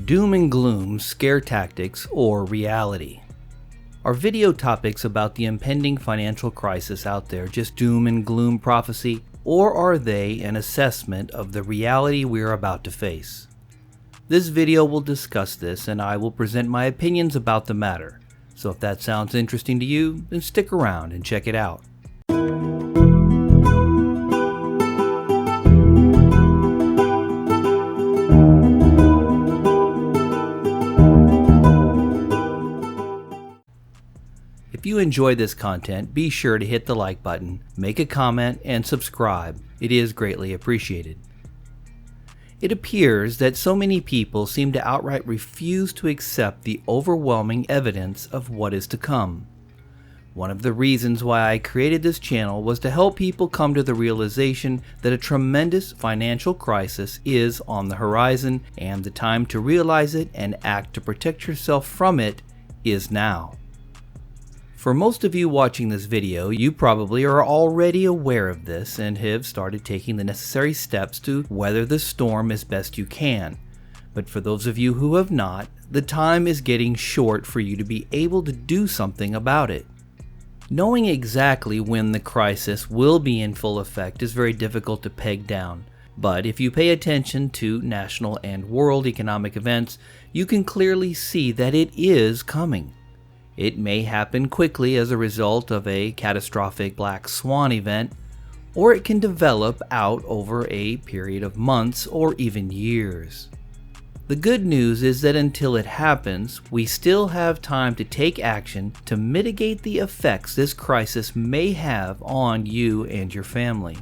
Doom and Gloom Scare Tactics or Reality. Are video topics about the impending financial crisis out there just doom and gloom prophecy, or are they an assessment of the reality we are about to face? This video will discuss this, and I will present my opinions about the matter. So if that sounds interesting to you, then stick around and check it out. If you enjoy this content, be sure to hit the like button, make a comment, and subscribe. It is greatly appreciated. It appears that so many people seem to outright refuse to accept the overwhelming evidence of what is to come. One of the reasons why I created this channel was to help people come to the realization that a tremendous financial crisis is on the horizon, and the time to realize it and act to protect yourself from it is now. For most of you watching this video, you probably are already aware of this and have started taking the necessary steps to weather the storm as best you can. But for those of you who have not, the time is getting short for you to be able to do something about it. Knowing exactly when the crisis will be in full effect is very difficult to peg down. But if you pay attention to national and world economic events, you can clearly see that it is coming. It may happen quickly as a result of a catastrophic black swan event, or it can develop out over a period of months or even years. The good news is that until it happens, we still have time to take action to mitigate the effects this crisis may have on you and your family.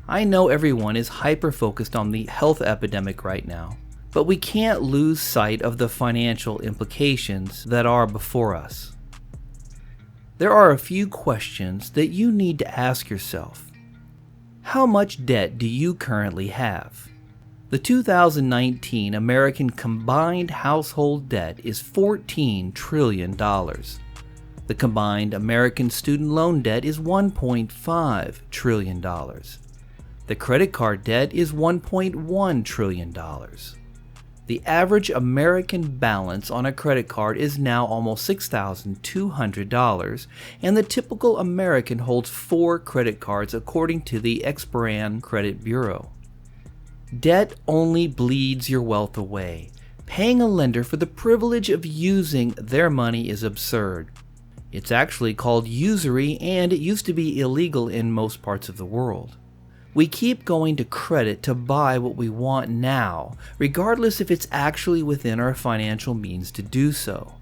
I know everyone is hyper-focused on the health epidemic right now, but we can't lose sight of the financial implications that are before us. There are a few questions that you need to ask yourself. How much debt do you currently have? The 2019 American combined household debt is $14 trillion. The combined American student loan debt is $1.5 trillion. The credit card debt is $1.1 trillion. The average American balance on a credit card is now almost $6,200, and the typical American holds 4 credit cards according to the Experian Credit Bureau. Debt only bleeds your wealth away. Paying a lender for the privilege of using their money is absurd. It's actually called usury, and it used to be illegal in most parts of the world. We keep going to credit to buy what we want now, regardless if it's actually within our financial means to do so.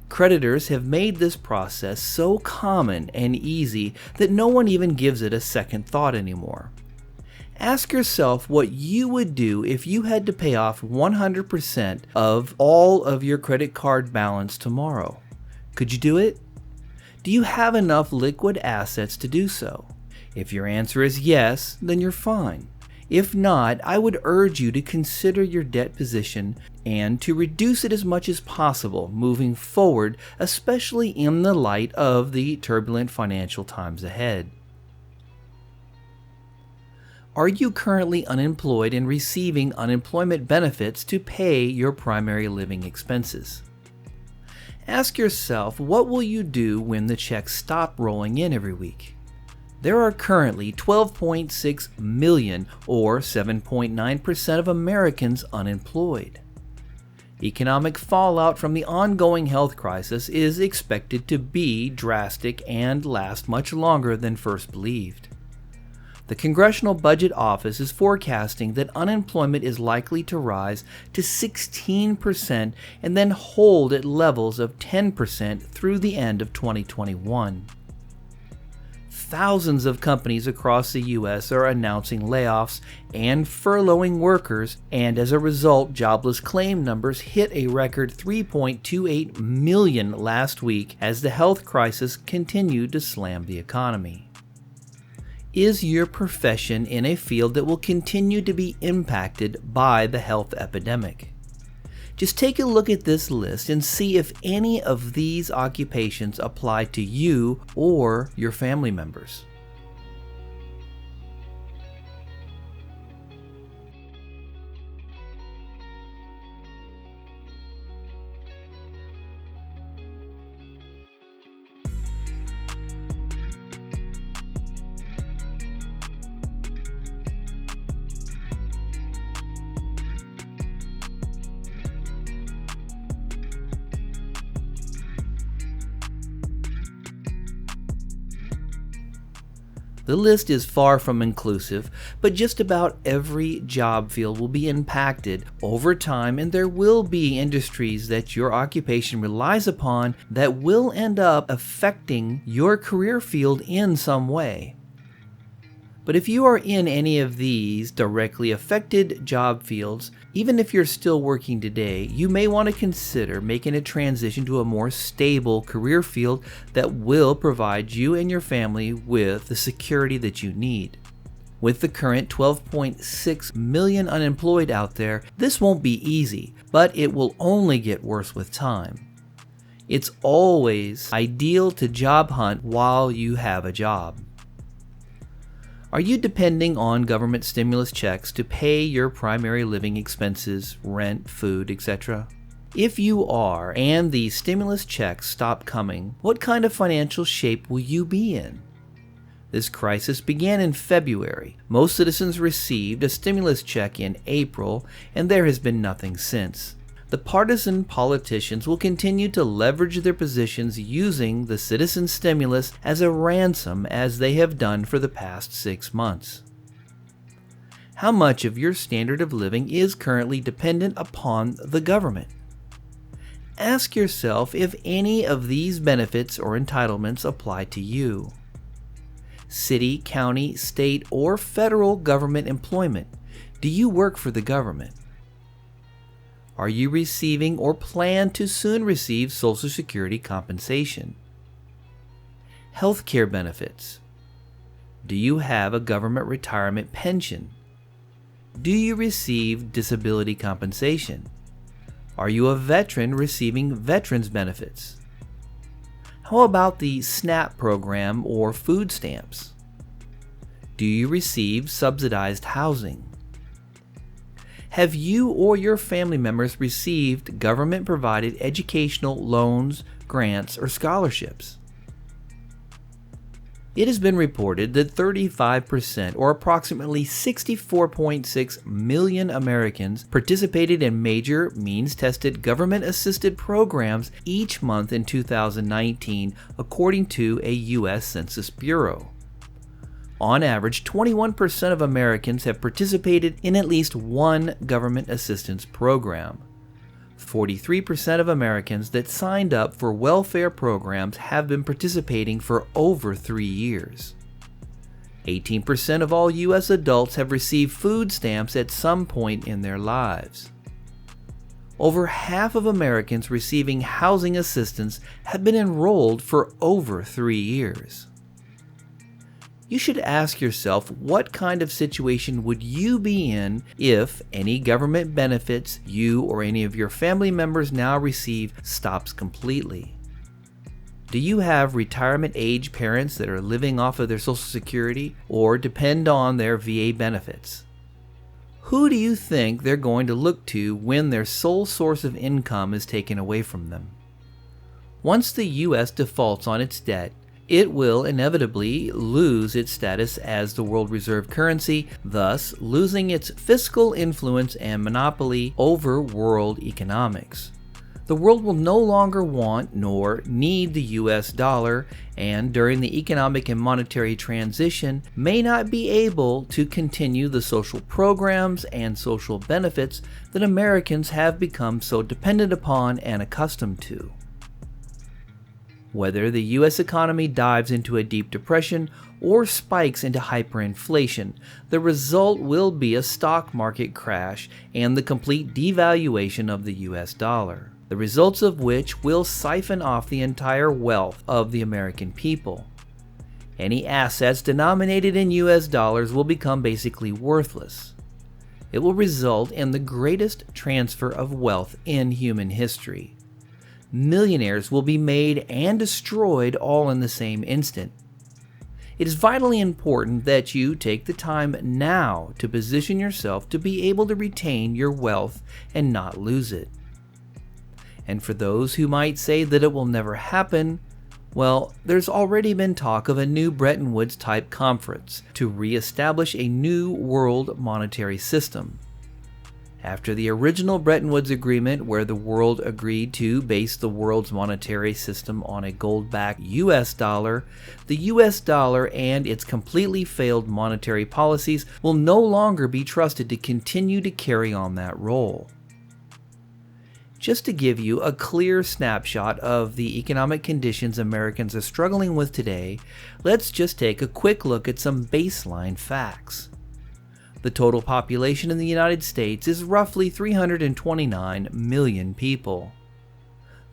Creditors have made this process so common and easy that no one even gives it a second thought anymore. Ask yourself what you would do if you had to pay off 100% of all of your credit card balance tomorrow. Could you do it? Do you have enough liquid assets to do so? If your answer is yes, then you're fine. If not, I would urge you to consider your debt position and to reduce it as much as possible moving forward, especially in the light of the turbulent financial times ahead. Are you currently unemployed and receiving unemployment benefits to pay your primary living expenses? Ask yourself, what will you do when the checks stop rolling in every week? There are currently 12.6 million, or 7.9% of Americans unemployed. Economic fallout from the ongoing health crisis is expected to be drastic and last much longer than first believed. The Congressional Budget Office is forecasting that unemployment is likely to rise to 16% and then hold at levels of 10% through the end of 2021. Thousands of companies across the U.S. are announcing layoffs and furloughing workers, and as a result, jobless claim numbers hit a record 3.28 million last week as the health crisis continued to slam the economy. Is your profession in a field that will continue to be impacted by the health epidemic? Just take a look at this list and see if any of these occupations apply to you or your family members. The list is far from inclusive, but just about every job field will be impacted over time, and there will be industries that your occupation relies upon that will end up affecting your career field in some way. But if you are in any of these directly affected job fields, even if you're still working today, you may want to consider making a transition to a more stable career field that will provide you and your family with the security that you need. With the current 12.6 million unemployed out there, this won't be easy, but it will only get worse with time. It's always ideal to job hunt while you have a job. Are you depending on government stimulus checks to pay your primary living expenses, rent, food, etc.? If you are, and the stimulus checks stop coming, what kind of financial shape will you be in? This crisis began in February. Most citizens received a stimulus check in April, and there has been nothing since. The partisan politicians will continue to leverage their positions using the citizen stimulus as a ransom, as they have done for the past 6 months. How much of your standard of living is currently dependent upon the government? Ask yourself if any of these benefits or entitlements apply to you. City, county, state, or federal government employment. Do you work for the government? Are you receiving or plan to soon receive Social Security compensation? Healthcare benefits. Do you have a government retirement pension? Do you receive disability compensation? Are you a veteran receiving veterans benefits? How about the SNAP program or food stamps? Do you receive subsidized housing? Have you or your family members received government-provided educational loans, grants, or scholarships? It has been reported that 35%, or approximately 64.6 million Americans, participated in major means-tested government-assisted programs each month in 2019, according to a U.S. Census Bureau. On average, 21% of Americans have participated in at least one government assistance program. 43% of Americans that signed up for welfare programs have been participating for over 3 years. 18% of all U.S. adults have received food stamps at some point in their lives. Over half of Americans receiving housing assistance have been enrolled for over 3 years. You should ask yourself, what kind of situation would you be in if any government benefits you or any of your family members now receive stops completely? Do you have retirement age parents that are living off of their Social Security or depend on their VA benefits? Who do you think they're going to look to when their sole source of income is taken away from them? Once the U.S. defaults on its debt, it will inevitably lose its status as the world reserve currency, thus losing its fiscal influence and monopoly over world economics. The world will no longer want nor need the US dollar, and during the economic and monetary transition may not be able to continue the social programs and social benefits that Americans have become so dependent upon and accustomed to. Whether the U.S. economy dives into a deep depression or spikes into hyperinflation, the result will be a stock market crash and the complete devaluation of the U.S. dollar, the results of which will siphon off the entire wealth of the American people. Any assets denominated in U.S. dollars will become basically worthless. It will result in the greatest transfer of wealth in human history. Millionaires will be made and destroyed all in the same instant. It is vitally important that you take the time now to position yourself to be able to retain your wealth and not lose it. And for those who might say that it will never happen, well, there's already been talk of a new Bretton Woods type conference to reestablish a new world monetary system. After the original Bretton Woods Agreement, where the world agreed to base the world's monetary system on a gold-backed US dollar, the US dollar and its completely failed monetary policies will no longer be trusted to continue to carry on that role. Just to give you a clear snapshot of the economic conditions Americans are struggling with today, let's just take a quick look at some baseline facts. The total population in the United States is roughly 329 million people.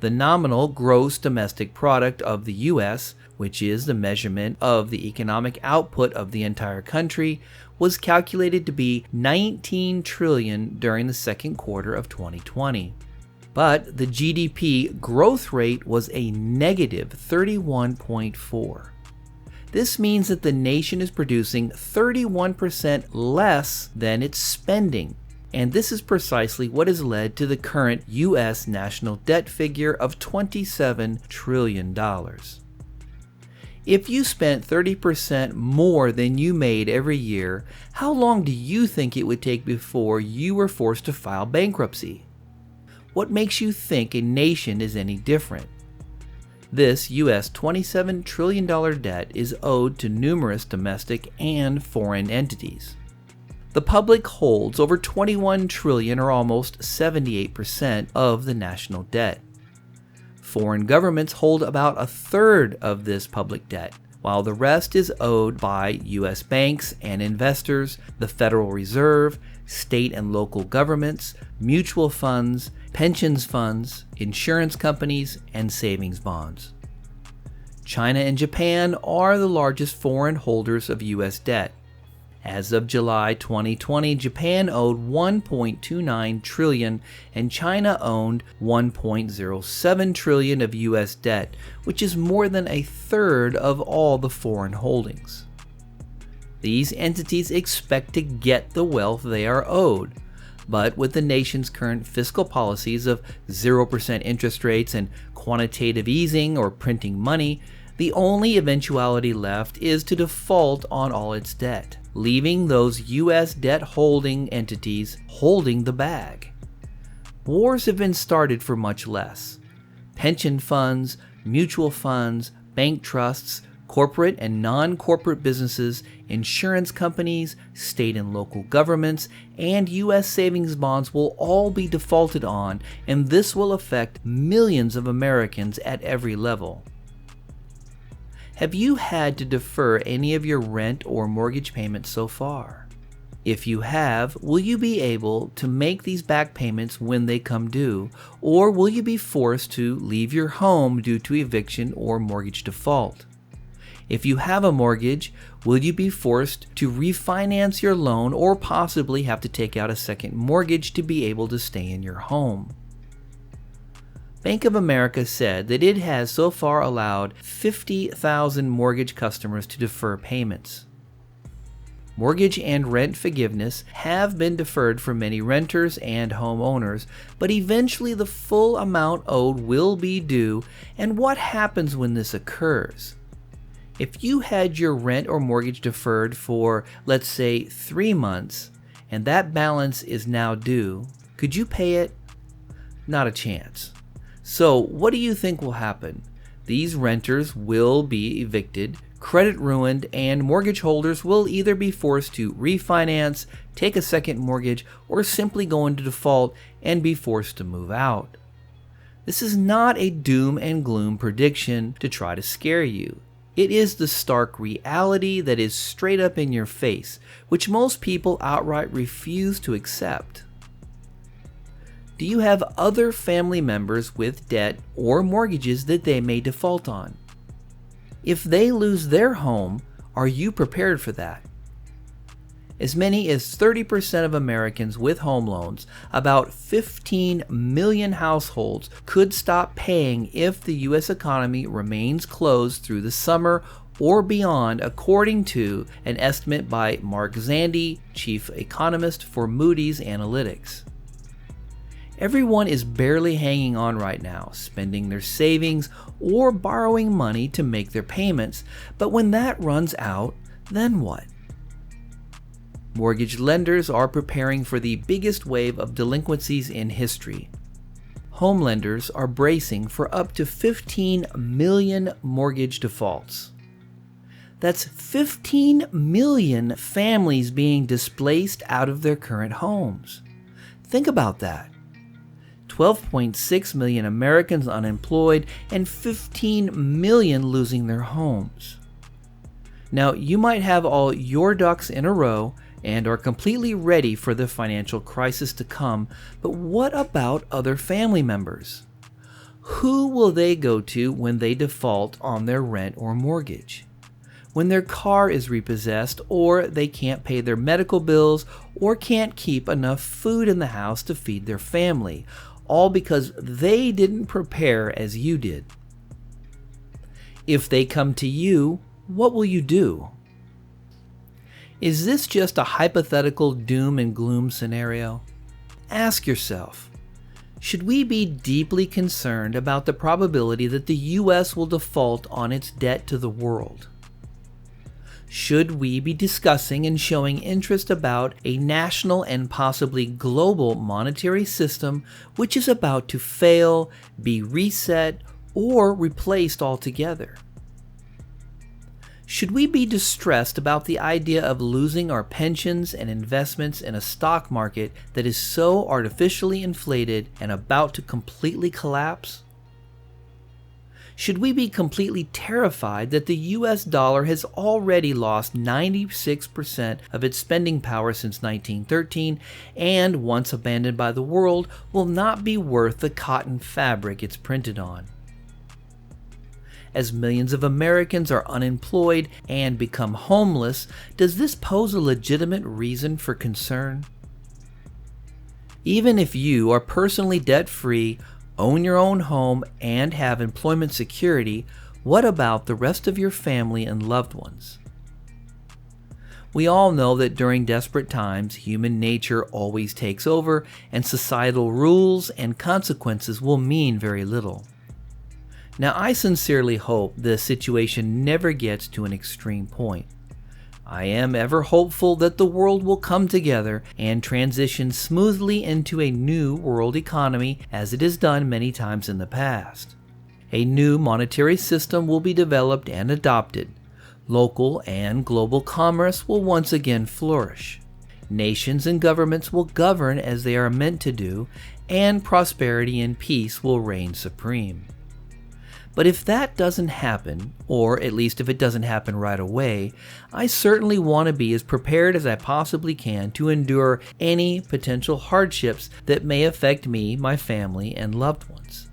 The nominal gross domestic product of the U.S., which is the measurement of the economic output of the entire country, was calculated to be $19 trillion during the second quarter of 2020. But the GDP growth rate was a negative 31.4. This means that the nation is producing 31% less than it's spending, and this is precisely what has led to the current U.S. national debt figure of $27 trillion. If you spent 30% more than you made every year, how long do you think it would take before you were forced to file bankruptcy? What makes you think a nation is any different? This U.S. $27 trillion debt is owed to numerous domestic and foreign entities. The public holds over $21 trillion, or almost 78% of the national debt. Foreign governments hold about a third of this public debt, while the rest is owed by U.S. banks and investors, the Federal Reserve, state and local governments, mutual funds, pensions funds, insurance companies, and savings bonds. China and Japan are the largest foreign holders of U.S. debt. As of July 2020, Japan owed $1.29 trillion and China owned $1.07 trillion of U.S. debt, which is more than a third of all the foreign holdings. These entities expect to get the wealth they are owed, but with the nation's current fiscal policies of 0% interest rates and quantitative easing or printing money, the only eventuality left is to default on all its debt, leaving those U.S. debt-holding entities holding the bag. Wars have been started for much less. Pension funds, mutual funds, bank trusts, corporate and non-corporate businesses, insurance companies, state and local governments, and U.S. savings bonds will all be defaulted on, and this will affect millions of Americans at every level. Have you had to defer any of your rent or mortgage payments so far? If you have, will you be able to make these back payments when they come due, or will you be forced to leave your home due to eviction or mortgage default? If you have a mortgage, will you be forced to refinance your loan or possibly have to take out a second mortgage to be able to stay in your home? Bank of America said that it has so far allowed 50,000 mortgage customers to defer payments. Mortgage and rent forgiveness have been deferred for many renters and homeowners, but eventually the full amount owed will be due, and what happens when this occurs? If you had your rent or mortgage deferred for, let's say, 3 months, and that balance is now due, could you pay it? Not a chance. So what do you think will happen? These renters will be evicted, credit ruined, and mortgage holders will either be forced to refinance, take a second mortgage, or simply go into default and be forced to move out. This is not a doom and gloom prediction to try to scare you. It is the stark reality that is straight up in your face, which most people outright refuse to accept. Do you have other family members with debt or mortgages that they may default on? If they lose their home, are you prepared for that? As many as 30% of Americans with home loans, about 15 million households, could stop paying if the U.S. economy remains closed through the summer or beyond, according to an estimate by Mark Zandi, chief economist for Moody's Analytics. Everyone is barely hanging on right now, spending their savings or borrowing money to make their payments, but when that runs out, then what? Mortgage lenders are preparing for the biggest wave of delinquencies in history. Home lenders are bracing for up to 15 million mortgage defaults. That's 15 million families being displaced out of their current homes. Think about that. 12.6 million Americans unemployed and 15 million losing their homes. Now, you might have all your ducks in a row and are completely ready for the financial crisis to come, but what about other family members? Who will they go to when they default on their rent or mortgage? When their car is repossessed, or they can't pay their medical bills, or can't keep enough food in the house to feed their family, all because they didn't prepare as you did. If they come to you, what will you do? Is this just a hypothetical doom and gloom scenario? Ask yourself, should we be deeply concerned about the probability that the U.S. will default on its debt to the world? Should we be discussing and showing interest about a national and possibly global monetary system which is about to fail, be reset, or replaced altogether? Should we be distressed about the idea of losing our pensions and investments in a stock market that is so artificially inflated and about to completely collapse? Should we be completely terrified that the US dollar has already lost 96% of its spending power since 1913 and, once abandoned by the world, will not be worth the cotton fabric it's printed on? As millions of Americans are unemployed and become homeless, does this pose a legitimate reason for concern? Even if you are personally debt-free, own your own home, and have employment security, what about the rest of your family and loved ones? We all know that during desperate times, human nature always takes over, and societal rules and consequences will mean very little. Now, I sincerely hope the situation never gets to an extreme point. I am ever hopeful that the world will come together and transition smoothly into a new world economy as it has done many times in the past. A new monetary system will be developed and adopted. Local and global commerce will once again flourish. Nations and governments will govern as they are meant to do, and prosperity and peace will reign supreme. But if that doesn't happen, or at least if it doesn't happen right away, I certainly want to be as prepared as I possibly can to endure any potential hardships that may affect me, my family, and loved ones.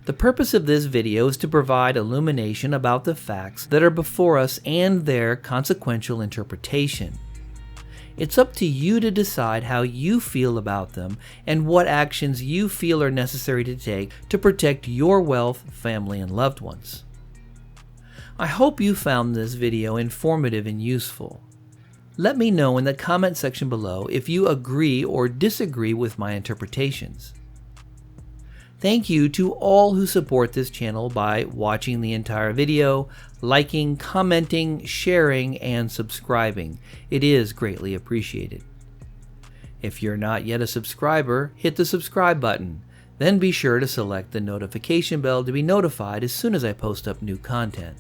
The purpose of this video is to provide illumination about the facts that are before us and their consequential interpretation. It's up to you to decide how you feel about them and what actions you feel are necessary to take to protect your wealth, family, and loved ones. I hope you found this video informative and useful. Let me know in the comment section below if you agree or disagree with my interpretations. Thank you to all who support this channel by watching the entire video, liking, commenting, sharing, and subscribing. It is greatly appreciated. If you're not yet a subscriber, hit the subscribe button. Then be sure to select the notification bell to be notified as soon as I post up new content.